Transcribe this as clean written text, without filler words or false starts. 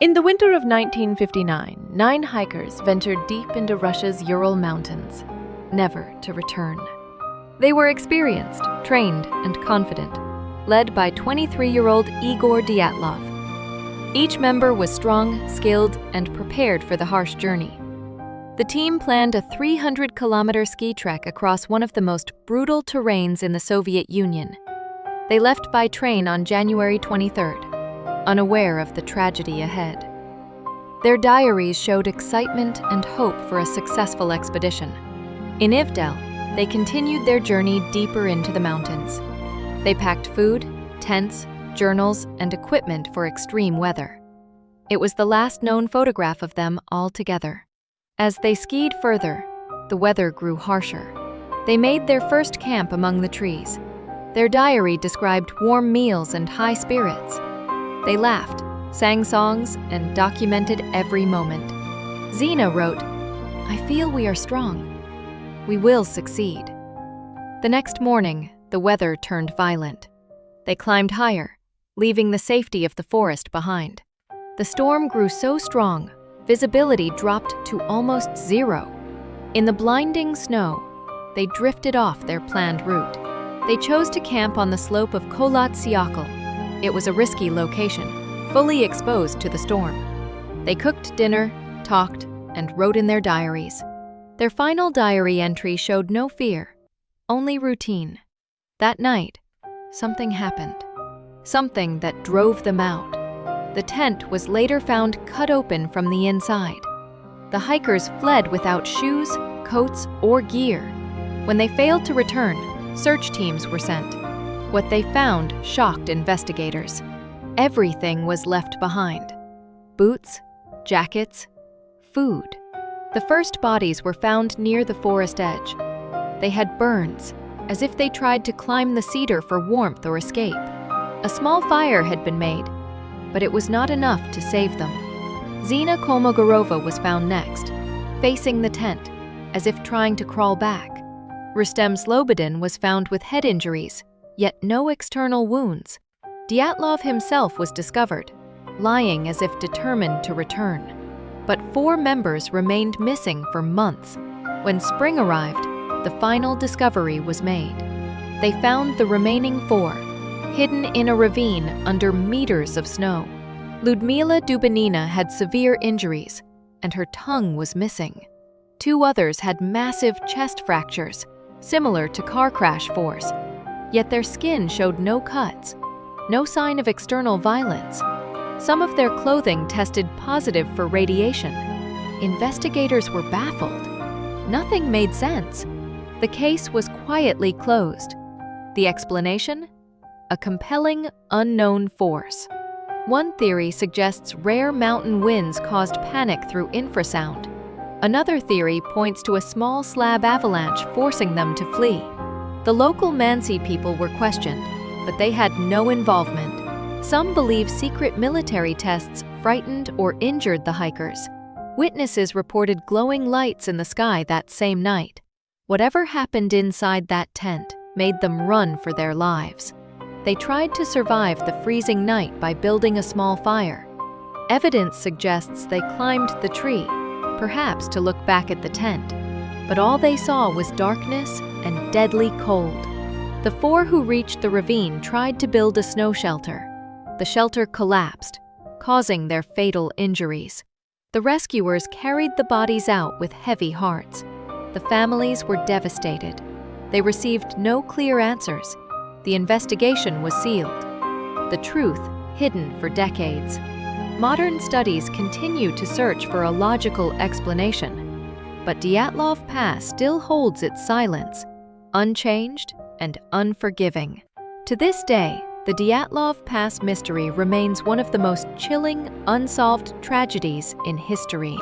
In the winter of 1959, 9 hikers ventured deep into Russia's Ural Mountains, never to return. They were experienced, trained, and confident, led by 23-year-old Igor Dyatlov. Each member was strong, skilled, and prepared for the harsh journey. The team planned a 300-kilometer ski trek across one of the most brutal terrains in the Soviet Union. They left by train on January 23rd, unaware of the tragedy ahead. Their diaries showed excitement and hope for a successful expedition. In Ivdel, they continued their journey deeper into the mountains. They packed food, tents, journals, and equipment for extreme weather. It was the last known photograph of them all together. As they skied further, the weather grew harsher. They made their first camp among the trees. Their diary described warm meals and high spirits. They laughed, sang songs, and documented every moment. Zina wrote, "I feel we are strong. We will succeed." The next morning, the weather turned violent. They climbed higher, leaving the safety of the forest behind. The storm grew so strong, visibility dropped to almost zero. In the blinding snow, they drifted off their planned route. They chose to camp on the slope of Kholat Syakhl. It was a risky location, fully exposed to the storm. They cooked dinner, talked, and wrote in their diaries. Their final diary entry showed no fear, only routine. That night, something happened. Something that drove them out. The tent was later found cut open from the inside. The hikers fled without shoes, coats, or gear. When they failed to return, search teams were sent. What they found shocked investigators. Everything was left behind. Boots, jackets, food. The first bodies were found near the forest edge. They had burns, as if they tried to climb the cedar for warmth or escape. A small fire had been made, but it was not enough to save them. Zina Kolmogorova was found next, facing the tent, as if trying to crawl back. Rustem Slobodin was found with head injuries, yet no external wounds. Dyatlov himself was discovered, lying as if determined to return. But 4 members remained missing for months. When spring arrived, the final discovery was made. They found the remaining 4, hidden in a ravine under meters of snow. Ludmila Dubinina had severe injuries, and her tongue was missing. 2 others had massive chest fractures, similar to car crash force, yet their skin showed no cuts, no sign of external violence. Some of their clothing tested positive for radiation. Investigators were baffled. Nothing made sense. The case was quietly closed. The explanation? A compelling, unknown force. One theory suggests rare mountain winds caused panic through infrasound. Another theory points to a small slab avalanche forcing them to flee. The local Mansi people were questioned, but they had no involvement. Some believe secret military tests frightened or injured the hikers. Witnesses reported glowing lights in the sky that same night. Whatever happened inside that tent made them run for their lives. They tried to survive the freezing night by building a small fire. Evidence suggests they climbed the tree, perhaps to look back at the tent. But all they saw was darkness and deadly cold. The 4 who reached the ravine tried to build a snow shelter. The shelter collapsed, causing their fatal injuries. The rescuers carried the bodies out with heavy hearts. The families were devastated. They received no clear answers. The investigation was sealed. The truth hidden for decades. Modern studies continue to search for a logical explanation. But Dyatlov Pass still holds its silence, unchanged and unforgiving. To this day, the Dyatlov Pass mystery remains one of the most chilling, unsolved tragedies in history.